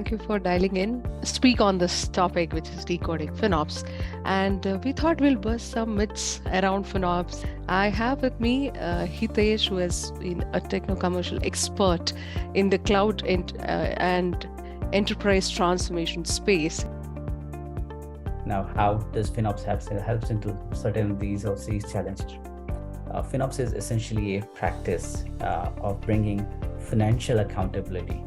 Thank you for dialing in. Speak on this topic, which is decoding FinOps. And we thought we'll bust some myths around FinOps. I have with me Hitesh, who has been a Techno Commercial Expert in the cloud and enterprise transformation space. Now, how does FinOps helps into certain of these challenges? FinOps is essentially a practice of bringing financial accountability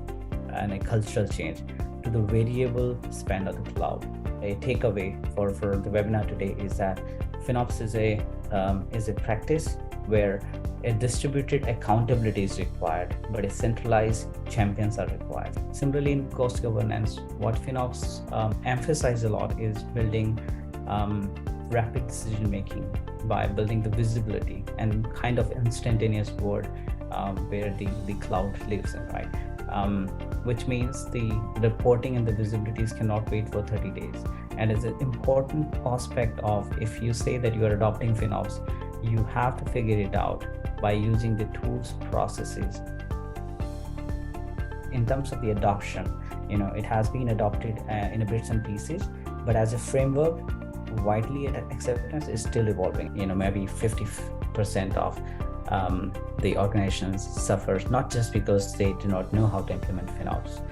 and a cultural change to the variable spend of the cloud. A takeaway for the webinar today is that FinOps is a practice where a distributed accountability is required, but a centralized champions are required. Similarly, in cost governance, what FinOps emphasizes a lot is building rapid decision making by building the visibility and kind of instantaneous world where the cloud lives in, right? Which means the reporting and the visibilities cannot wait for 30 days. And it's an important aspect of, if you say that you are adopting FinOps, you have to figure it out by using the tools, processes. In terms of the adoption, it has been adopted in bits and pieces, but as a framework, widely acceptance is still evolving. Maybe 50% of the organizations suffers, not just because they do not know how to implement FinOps.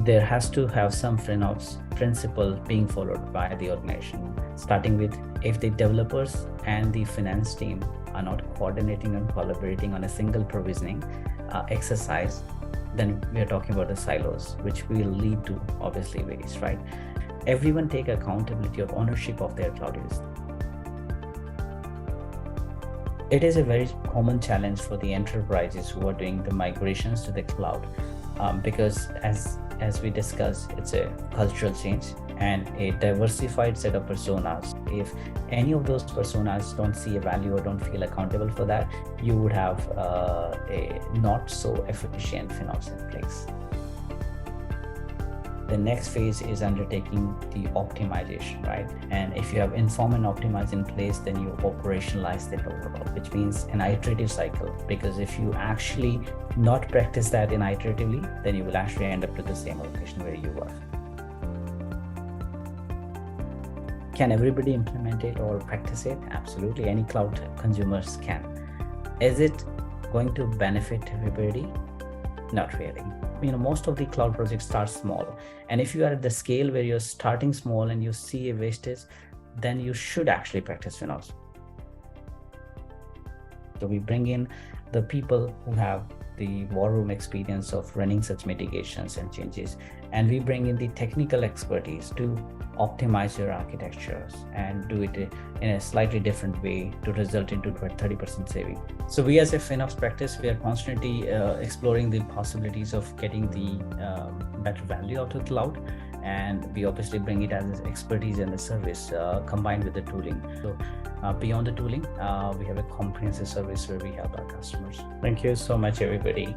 There has to have some FinOps principle being followed by the organization, starting with, if the developers and the finance team are not coordinating and collaborating on a single provisioning exercise, then we are talking about the silos, which will lead to obviously waste, right? Everyone take accountability of ownership of their cloud use. It is a very common challenge for the enterprises who are doing the migrations to the cloud, because as we discussed, it's a cultural change and a diversified set of personas. If any of those personas don't see a value or don't feel accountable for that, you would have a not so efficient FinOps in place. The next phase is undertaking the optimization, right? And if you have inform and optimize in place, then you operationalize that overall, which means an iterative cycle. Because if you actually not practice that in iteratively, then you will actually end up to the same location where you were. Can everybody implement it or practice it? Absolutely, any cloud consumers can. Is it going to benefit everybody? Not really. Most of the cloud projects start small. And if you are at the scale where you're starting small and you see a wastage, then you should actually practice FinOps. So we bring in the people who have the war room experience of running such mitigations and changes. And we bring in the technical expertise to optimize your architectures and do it in a slightly different way to result into 30% saving. So we as a FinOps practice, we are constantly exploring the possibilities of getting the better value out of the cloud. And we obviously bring it as expertise and the service combined with the tooling. So beyond the tooling, we have a comprehensive service where we help our customers. Thank you so much, everybody.